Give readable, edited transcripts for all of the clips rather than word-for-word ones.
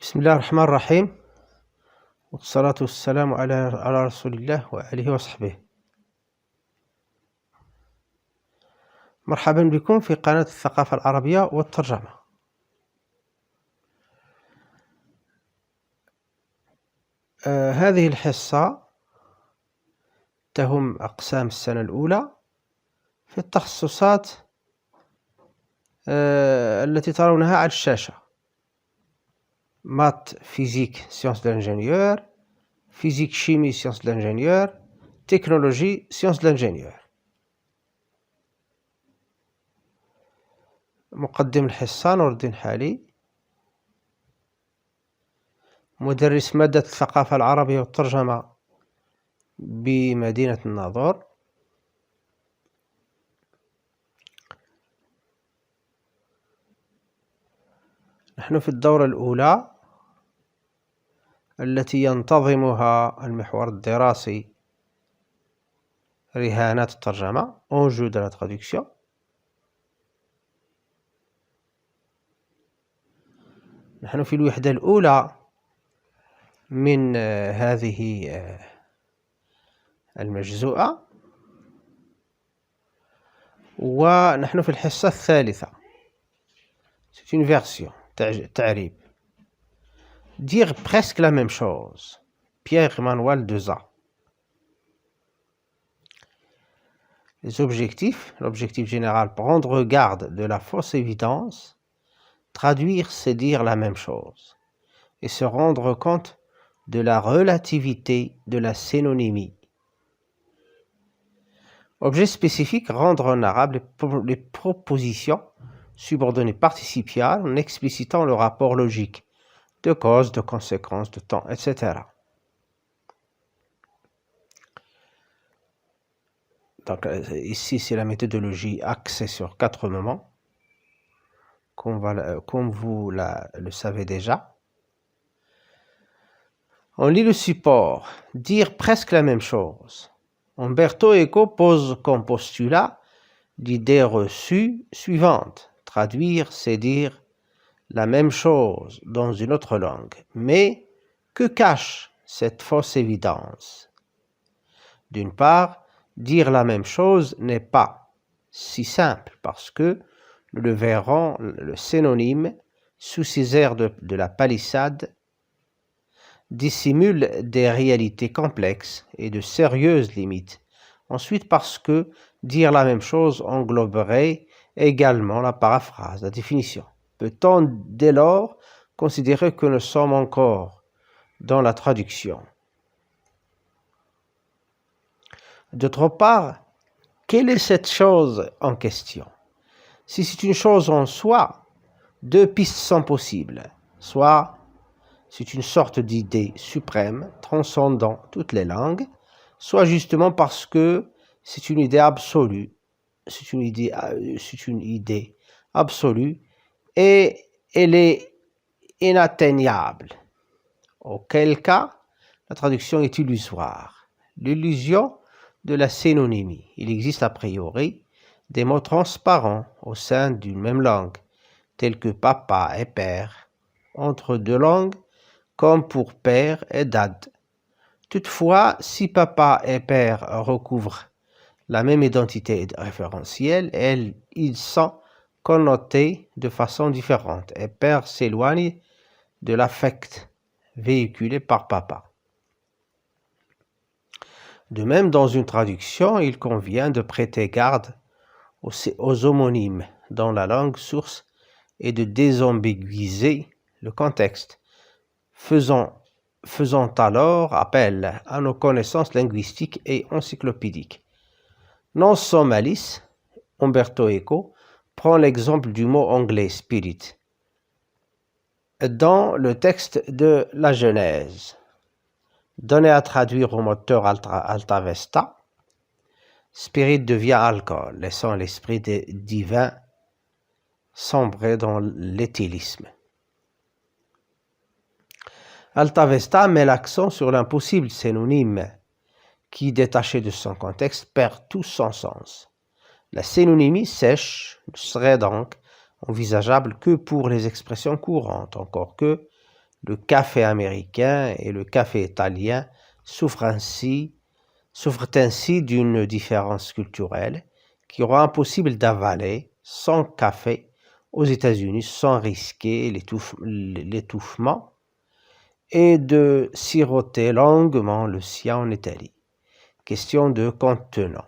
بسم الله الرحمن الرحيم، والصلاة والسلام على رسول الله وآله وصحبه. مرحبا بكم في قناة الثقافة العربية والترجمة. هذه الحصة تهم أقسام السنة الأولى في التخصصات التي ترونها على الشاشة: مات فيزيك سيونس دو لانجينيور، فيزيك شيمي سيونس دو لانجينيور، تكنولوجي سيونس دو لانجينيور. مقدم الحصة نور الدين حالي، مدرس مادة الثقافة العربية والترجمة بمدينة الناظور. نحن في الدورة الأولى التي ينتظمها المحور الدراسي رهانات الترجمة Enjeux de la traduction. نحن في الوحدة الأولى من هذه المجزوءة، ونحن في الحصة الثالثة. C'est une version تعريب. Dire presque la même chose. Pierre-Emmanuel Deza. Les objectifs. L'objectif général: prendre garde de la fausse évidence. Traduire, c'est dire la même chose. Et se rendre compte de la relativité de la synonymie. Objet spécifique: rendre honorable les propositions subordonnées participiales en explicitant le rapport logique de cause, de conséquence, de temps, etc. Donc ici, c'est la méthodologie axée sur 4 moments, comme vous le savez déjà. On lit le support. Dire presque la même chose. Umberto Eco pose comme postulat l'idée reçue suivante. Traduire, c'est dire la même chose dans une autre langue. Mais que cache cette fausse évidence? D'une part, dire la même chose n'est pas si simple parce que, nous le verrons, le synonyme, sous ces airs de la palissade, dissimule des réalités complexes et de sérieuses limites. Ensuite, parce que dire la même chose engloberait également la paraphrase, la définition. Peut-on dès lors considérer que nous sommes encore dans la traduction? D'autre part, quelle est cette chose en question? Si c'est une chose en soi, 2 pistes sont possibles. Soit c'est une sorte d'idée suprême, transcendant toutes les langues, soit justement parce que c'est une idée absolue, c'est une idée absolue et elle est inatteignable, auquel cas la traduction est illusoire. L'illusion de la synonymie. Il existe a priori des mots transparents au sein d'une même langue, tels que papa et père, entre 2 langues, comme pour père et dad. Toutefois, si papa et père recouvrent la même identité référentielle, ils sont connotés de façon différente, et père s'éloigne de l'affect véhiculé par papa. De même, dans une traduction, il convient de prêter garde aux homonymes dans la langue source et de désambiguïser le contexte, faisant alors appel à nos connaissances linguistiques et encyclopédiques. Non sans malice, Umberto Eco prend l'exemple du mot anglais spirit dans le texte de la Genèse. Donné à traduire au moteur Alta Vesta, spirit devient alcool, laissant l'esprit divin sombrer dans l'éthylisme. Alta Vesta met l'accent sur l'impossible synonyme qui, détaché de son contexte, perd tout son sens. La synonymie sèche ne serait donc envisageable que pour les expressions courantes, encore que le café américain et le café italien souffrent ainsi d'une différence culturelle qui rend impossible d'avaler sans café aux États-Unis sans risquer l'étouffement et de siroter longuement le sien en Italie. Question de contenant.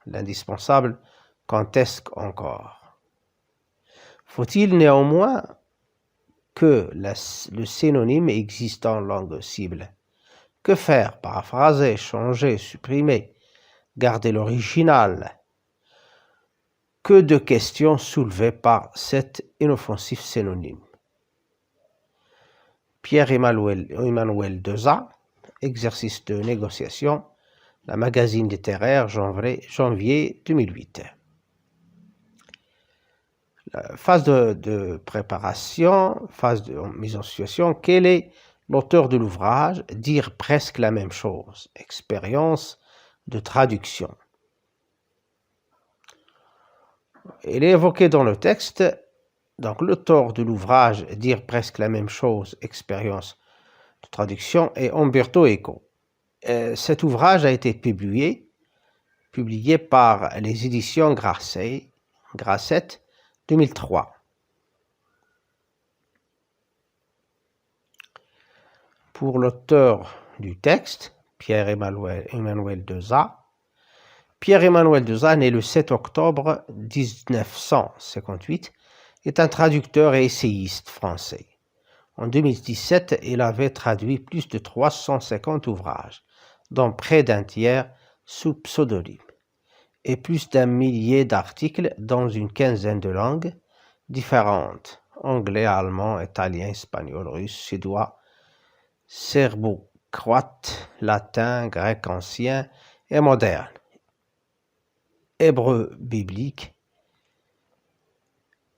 L'indispensable conteste encore. Faut-il néanmoins que le synonyme existe en langue cible? Que faire? Paraphraser, changer, supprimer, garder l'original? Que de questions soulevées par cet inoffensif synonyme. Pierre-Emmanuel Deza, exercice de négociation, la magazine littéraire, janvier 2008. La phase de préparation, phase de mise en situation. Quel est l'auteur de l'ouvrage? Dire presque la même chose. Expérience de traduction. Il est évoqué dans le texte, donc l'auteur de l'ouvrage, dire presque la même chose, expérience de traduction, est Umberto Eco. Cet ouvrage a été publié par les éditions Grasset, 2003. Pour l'auteur du texte, Pierre-Emmanuel Deza, Pierre-Emmanuel Deza, né le 7 octobre 1958, est un traducteur et essayiste français. En 2017, il avait traduit plus de 350 ouvrages, dont près d'un tiers sous pseudonyme, et plus d'un millier d'articles dans une quinzaine de langues différentes, anglais, allemand, italien, espagnol, russe, suédois, serbo-croate, latin, grec ancien et moderne, hébreu biblique,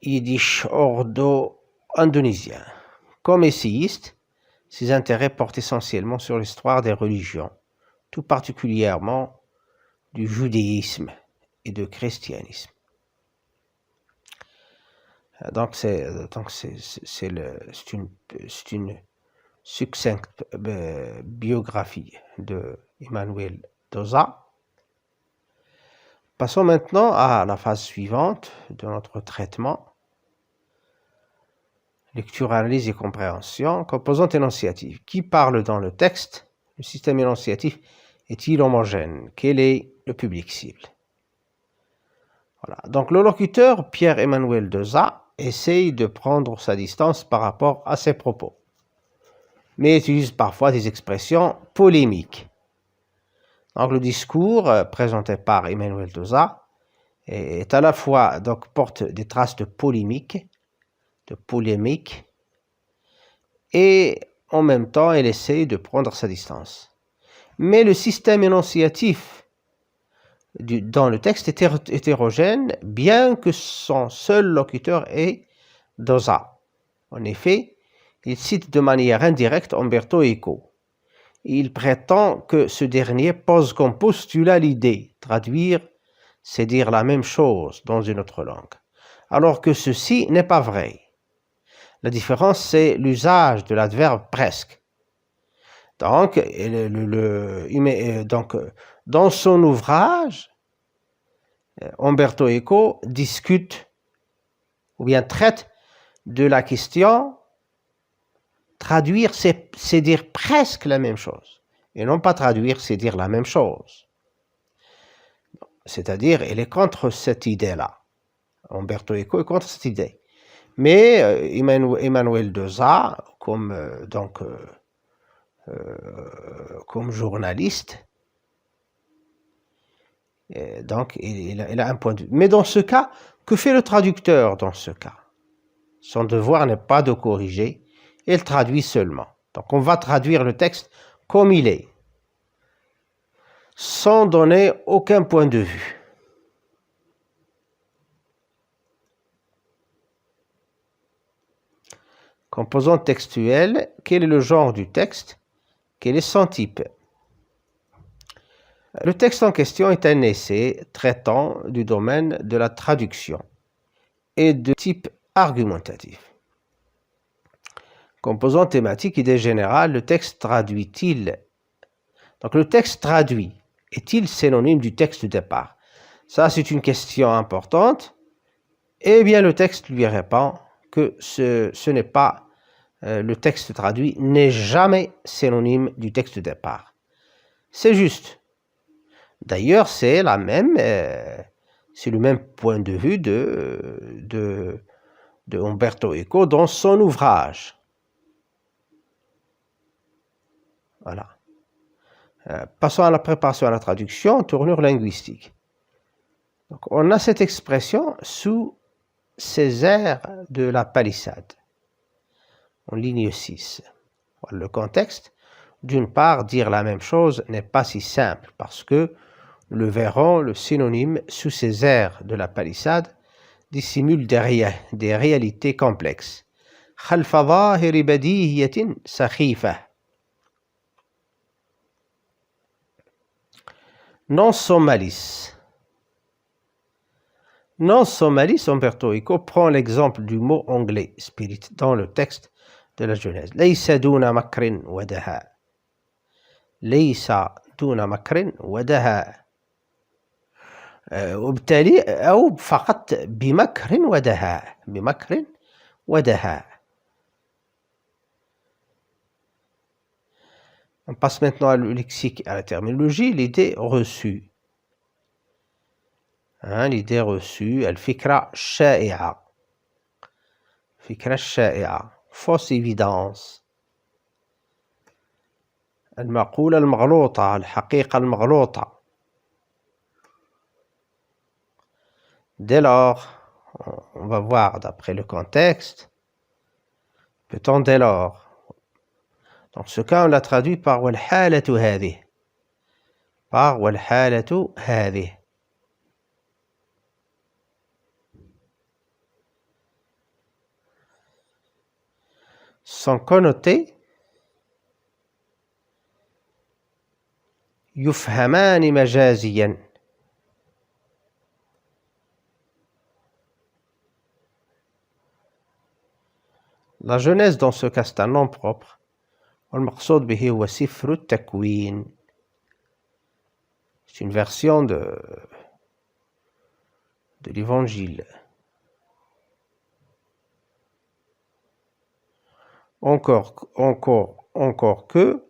yiddish ordo-indonésien. Comme essayiste, ses intérêts portent essentiellement sur l'histoire des religions, tout particulièrement du judaïsme et du christianisme. Donc c'est une succincte biographie de Emmanuel Deza. Passons maintenant à la phase suivante de notre traitement. Lecture, analyse et compréhension. Composante énonciative. Qui parle dans le texte? Le système énonciatif est-il homogène? Quel est le public cible? Voilà. Donc le locuteur Pierre-Emmanuel Deza essaye de prendre sa distance par rapport à ses propos, mais utilise parfois des expressions polémiques. Donc le discours présenté par Emmanuel Deza est à la fois, donc, porte des traces de polémique, et en même temps il essaye de prendre sa distance. Mais le système énonciatif dans le texte est hétérogène, bien que son seul locuteur est Deza. En effet, il cite de manière indirecte Umberto Eco. Il prétend que ce dernier pose comme postulat l'idée. Traduire, c'est dire la même chose dans une autre langue, alors que ceci n'est pas vrai. La différence, c'est l'usage de l'adverbe presque. Donc, dans son ouvrage, Umberto Eco discute ou bien traite de la question traduire, c'est dire presque la même chose, et non pas traduire, c'est dire la même chose. C'est-à-dire, il est contre cette idée-là. Umberto Eco est contre cette idée. Mais Emmanuel Deza, comme journaliste, donc il a un point de vue. Mais dans ce cas, que fait le traducteur dans ce cas? Son devoir n'est pas de corriger, il traduit seulement. Donc on va traduire le texte comme il est, sans donner aucun point de vue. Composante textuelle, quel est le genre du texte? Quel est son type? Le texte en question est un essai traitant du domaine de la traduction et de type argumentatif. Composant thématique, idée générale, le texte traduit-il? Donc le texte traduit est-il synonyme du texte de départ? Ça, c'est une question importante. Eh bien, le texte lui répond que ce n'est pas, le texte traduit n'est jamais synonyme du texte de départ. C'est juste. D'ailleurs, c'est le même point de vue de Umberto Eco dans son ouvrage. Voilà. Passons à la préparation à la traduction, tournure linguistique. Donc, on a cette expression sous ces airs de la palissade, en ligne 6. Voilà le contexte. D'une part, dire la même chose n'est pas si simple parce que le verron, le synonyme sous ces airs de la palissade, dissimule des réalités complexes. خلف ظاهر بديهية سخيفة. Non sans malice. Non sans malice, Umberto Eco prend l'exemple du mot anglais spirit dans le texte de la Genèse. ليس دون مكر ودهاء. ليس دون مكر ودهاء. وبالتالي أو فقط بمكر ودهاء. بمكر ودهاء. On passe maintenant au lexique et à la terminologie, l'idée reçue. L'idée reçue, الفكرة الشائعة. الفكرة الشائعة. Fausse évidence. المقولة المغلوطة. الحقيقة المغلوطة. Dès lors, on va voir d'après le contexte, peut-on dès lors. Dans ce cas, on l'a traduit par والحالة هذه. Par والحالة هذه. Sont connotés يفهمان مجازيا. La Genèse dans ce cas c'est un nom propre. والمقصود به هو سفر التكوين. C'est une version de l'évangile. Encore que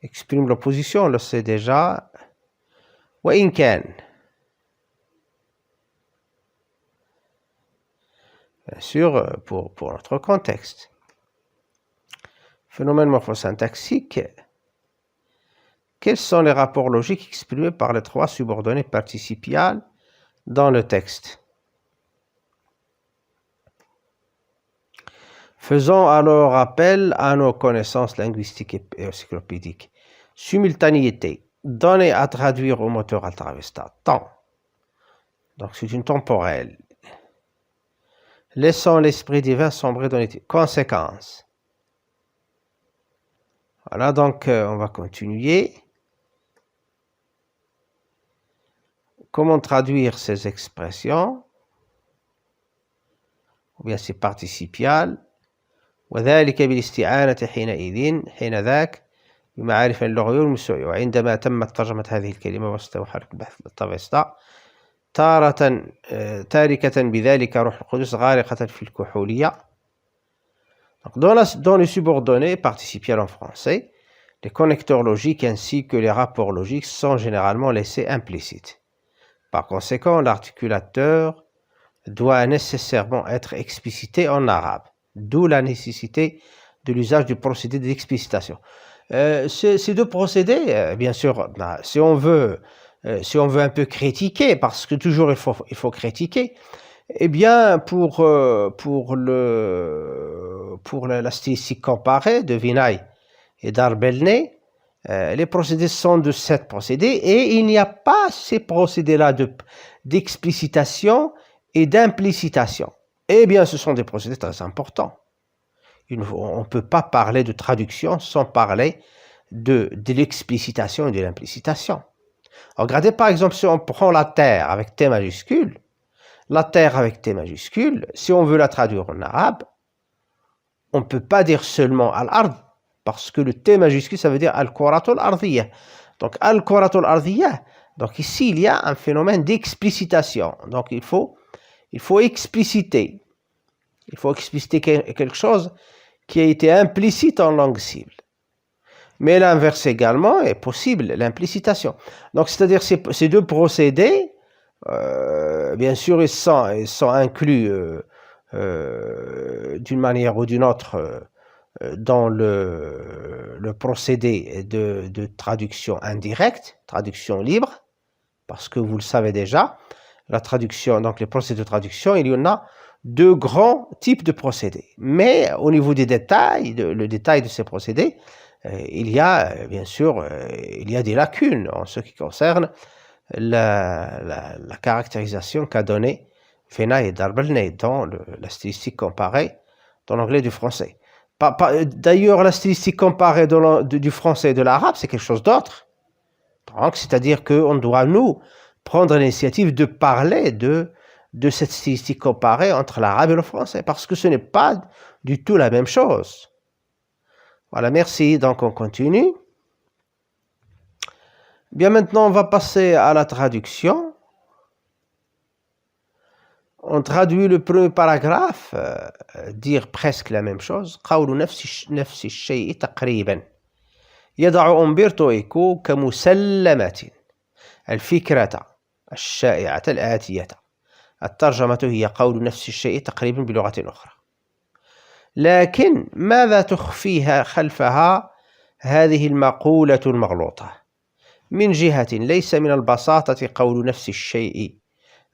exprime l'opposition, on le sait déjà. وإن كان. Bien sûr, pour notre contexte. Phénomène morphosyntaxique. Quels sont les rapports logiques exprimés par les trois subordonnées participiales dans le texte? Faisons alors appel à nos connaissances linguistiques et encyclopédiques. Simultanéité. Donner à traduire au moteur Alta-Vista. Temps. Donc c'est une temporelle. Laissons l'esprit divin sombrer dans les conséquences. Voilà, donc on va continuer. Comment traduire ces expressions? Ou bien c'est participial. وذلك بالاستعانة حين ذاك بمعارف اللغوية والمسوية. وعندما تمت ترجمة هذه الكلمة واستوى حركة البحث التافيستا تاركة بذلك روح القدس غارقة في الكحولية. Dans les subordonnées participiales en français, les connecteurs logiques ainsi que les rapports logiques sont généralement laissés implicites. Par conséquent, l'articulateur doit nécessairement être explicité en arabe, d'où la nécessité de l'usage du procédé d'explicitation. Ces deux procédés, bien sûr, si on veut un peu critiquer, parce que toujours il faut critiquer, eh bien pour la stylistique comparée de Vinay et d'Arbelnay, les procédés sont de 7 procédés et il n'y a pas ces procédés-là d'explicitation et d'implicitation. Eh bien, ce sont des procédés très importants. On ne peut pas parler de traduction sans parler de l'explicitation et de l'implicitation. Regardez par exemple si on prend la terre avec T majuscule, la terre avec T majuscule, si on veut la traduire en arabe, on ne peut pas dire seulement al-ard, parce que le T majuscule, ça veut dire al-kuratul ardiyya. Donc, al-kuratul ardiyya, donc ici, il y a un phénomène d'explicitation. Donc, il faut expliciter. Il faut expliciter quelque chose qui a été implicite en langue cible. Mais l'inverse également est possible, l'implicitation. Donc, c'est-à-dire ces deux procédés, bien sûr, ils sont inclus d'une manière ou d'une autre dans le procédé de traduction indirecte, traduction libre, parce que vous le savez déjà, la traduction, donc les procédés de traduction, il y en a deux grands types de procédés. Mais au niveau des détails, le détail de ces procédés, il y a bien sûr il y a des lacunes en ce qui concerne la caractérisation qu'a donnée Fena et Darbelnay dans la stylistique comparée dans l'anglais et du français. D'ailleurs, la stylistique comparée du français et de l'arabe, c'est quelque chose d'autre. Donc, c'est-à-dire qu'on doit, nous, prendre l'initiative de parler de cette stylistique comparée entre l'arabe et le français, parce que ce n'est pas du tout la même chose. Voilà, merci. Donc, on continue. Bien, maintenant, on va passer à la traduction. On traduit le premier paragraphe, dire presque la même chose. قول نفس الشيء تقريبا يضع أمبرتو إيكو كمسلمة الفكرة الشائعة الآتية. الترجمة هي قول نفس الشيء تقريبا بلغة أخرى. لكن ماذا تخفيها خلفها هذه المقولة المغلوطة؟ من جهة ليس من البساطة قول نفس الشيء،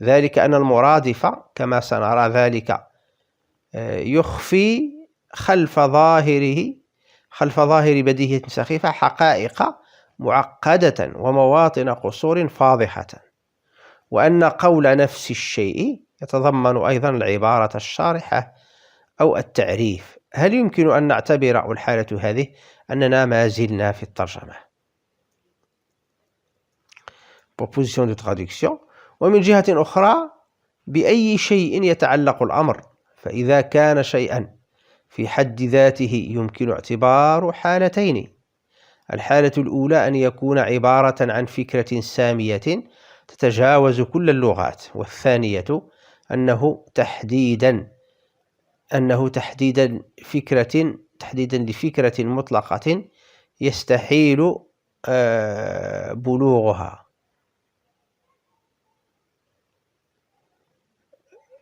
ذلك أن المرادف كما سنرى ذلك يخفي خلف ظاهر بديهية سخيفة حقائق معقدة ومواطن قصور فاضحة، وأن قول نفس الشيء يتضمن أيضا العبارة الشارحة أو التعريف. هل يمكن أن نعتبر الحالة هذه أننا ما زلنا في الترجمة؟ Proposition de traduction. ومن جهة أخرى بأي شيء يتعلق الأمر، فإذا كان شيئا في حد ذاته يمكن اعتبار حالتين. الحالة الأولى أن يكون عبارة عن فكرة سامية تتجاوز كل اللغات، والثانية أنه تحديدا لفكرة مطلقة يستحيل بلوغها،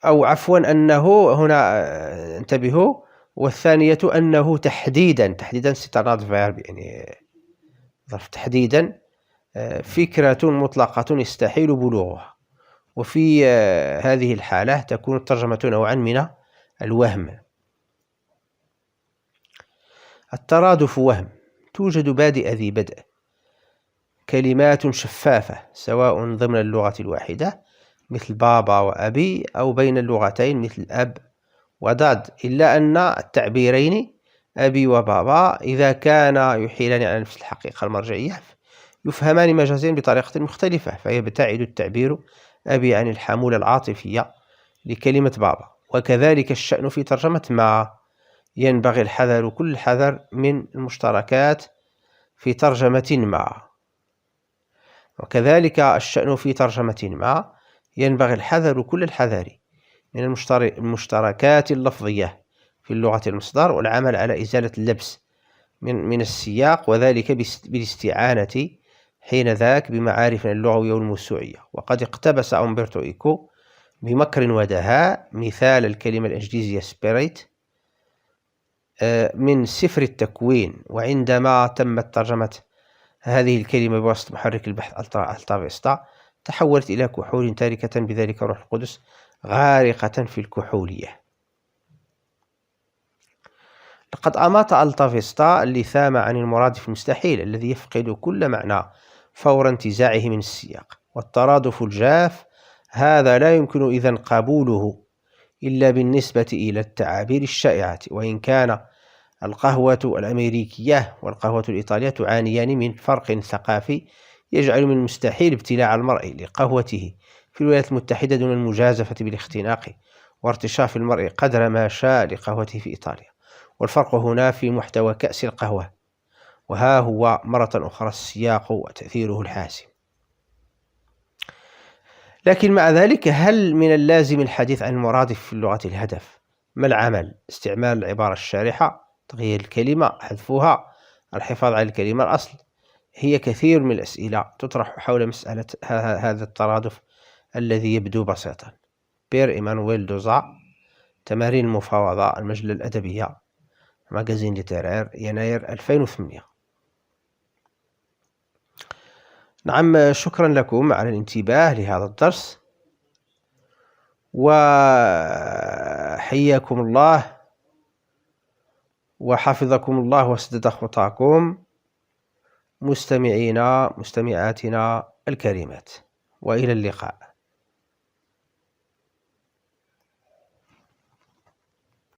أو عفوا أنه هنا انتبهوا، والثانية أنه تحديدا ستراد فيرب يعني ظرف تحديدا فكرة مطلقة يستحيل بلوغها. وفي هذه الحالة تكون الترجمة نوعا من الوهم. الترادف وهم. توجد بادئ ذي بدء، كلمات شفافة سواء ضمن اللغة الواحدة مثل بابا وأبي أو بين اللغتين مثل أب وداد، إلا أن التعبيرين أبي وبابا إذا كانا يحيلان على نفس الحقيقة المرجعية يفهمان مجازين بطريقة مختلفة، فيبتعد التعبير أبي عن الحمولة العاطفية لكلمة بابا. وكذلك الشأن في ترجمة ما، ينبغي الحذر كل الحذر من المشتركات في ترجمة ما. وكذلك الشأن في ترجمة ما، ينبغي الحذر كل الحذر من المشتركات اللفظية في اللغة المصدر، والعمل على إزالة اللبس من السياق، وذلك بالاستعانة حين ذاك بمعارفنا اللغوية والموسوعية. وقد اقتبس أمبرتو إيكو بمكر ودهاء مثال الكلمة الإنجليزية spirit من سفر التكوين، وعندما تمت ترجمة هذه الكلمة بواسطة محرك البحث ألتافيستا تحولت إلى كحول تاركة بذلك روح القدس غارقة في الكحولية. لقد أماط ألتافيستا اللثام عن المرادف المستحيل الذي يفقد كل معنى فور انتزاعه من السياق. والترادف الجاف هذا لا يمكن إذن قبوله إلا بالنسبة إلى التعابير الشائعة، وإن كان القهوة الأمريكية والقهوة الإيطالية تعانيان من فرق ثقافي يجعل من المستحيل ابتلاع المرء لقهوته في الولايات المتحدة دون المجازفة بالاختناق وارتشاف المرء قدر ما شاء لقهوته في إيطاليا. والفرق هنا في محتوى كأس القهوة، وها هو مرة أخرى السياق وتأثيره الحاسم. لكن مع ذلك، هل من اللازم الحديث عن المرادف في اللغة الهدف؟ ما العمل؟ استعمال العبارة الشارحة، تغيير الكلمة، حذفها، الحفاظ على الكلمة الأصل؟ هي كثير من الأسئلة تطرح حول مسألة هذا الترادف الذي يبدو بسيطا. بير إيمانويل دوزا، تمارين المفاوضة، المجلة الأدبية، ماجازين ليترير، يناير 2008. نعم، شكرا لكم على الانتباه لهذا الدرس، وحياكم الله وحفظكم الله وسدد خطاكم مستمعاتنا الكريمات، وإلى اللقاء.